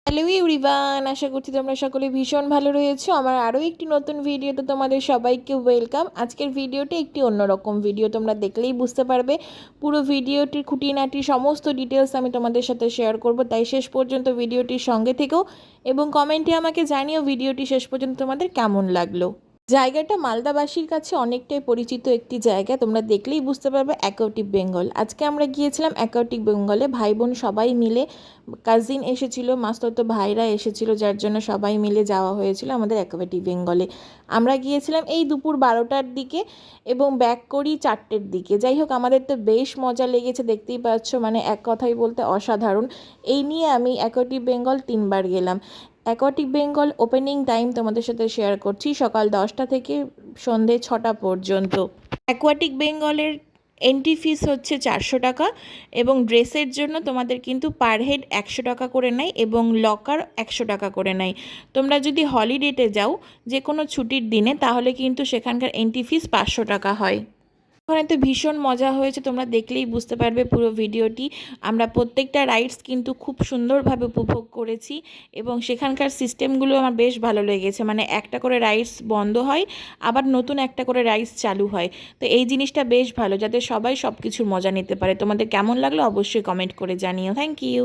Hello everyone, আশা করছি তোমরা সকলে ভীষণ ভালো রয়েছো। আমার আরও একটি নতুন ভিডিওতে তোমাদের সবাইকে ওয়েলকাম। আজকের ভিডিওটি একটি অন্যরকম ভিডিও, তোমরা দেখলেই বুঝতে পারবে। পুরো ভিডিওটির খুঁটিনাটি সমস্ত ডিটেলস আমি তোমাদের সাথে শেয়ার করব, তাই শেষ পর্যন্ত ভিডিওটির সঙ্গে থেকেও এবং কমেন্টে আমাকে জানিও ভিডিওটি শেষ পর্যন্ত তোমাদের কেমন লাগলো। জায়গাটা মালদাবাসীর কাছে অনেকটাই পরিচিত একটি জায়গা, তোমরা দেখলেই বুঝতে পারবে। অ্যাকোয়াটিক বেঙ্গল, আজকে আমরা গিয়েছিলাম অ্যাকোয়াটিক বেঙ্গলে। ভাই বোন সবাই মিলে, কাজিন এসেছিল, মাস্তুতো ভাইরা এসেছিল, যার জন্য সবাই মিলে যাওয়া হয়েছিল আমাদের অ্যাকোয়াটিক বেঙ্গলে। আমরা গিয়েছিলাম এই দুপুর 12টার দিকে এবং ব্যাক করি 4টের দিকে। যাই হোক, আমাদের তো বেশ মজা লেগেছে, দেখতেই পাচ্ছ, মানে এক কথাই বলতে অসাধারণ। এই নিয়ে আমি অ্যাকোয়াটিক বেঙ্গল 3বার গেলাম। অ্যাকোয়াটিক বেঙ্গল ওপেনিং টাইম তোমাদের সাথে শেয়ার করছি, সকাল 10টা থেকে সন্ধে 6টা পর্যন্ত। অ্যাকোয়াটিক বেঙ্গলের এন্ট্রি ফিস হচ্ছে 400 টাকা এবং ড্রেসের জন্য তোমাদের কিন্তু পার হেড 100 টাকা করে নেয় এবং লকার 100 টাকা করে নেয়। তোমরা যদি হলিডেতে যাও, যে কোনো ছুটির দিনে, তাহলে কিন্তু সেখানকার এন্ট্রি ফিস 500 টাকা হয়। ওখানে তো ভীষণ মজা হয়েছে, তোমরা দেখলেই বুঝতে পারবে পুরো ভিডিওটি। আমরা প্রত্যেকটা রাইডস কিন্তু খুব সুন্দরভাবে উপভোগ করেছি এবং সেখানকার সিস্টেমগুলো আমার বেশ ভালো লেগেছে। মানে একটা করে রাইডস বন্ধ হয়, আবার নতুন একটা করে রাইডস চালু হয়। তো এই জিনিসটা বেশ ভালো, যাতে সবাই সব কিছুর মজা নিতে পারে। তোমাদের কেমন লাগলো অবশ্যই কমেন্ট করে জানিও। Thank you.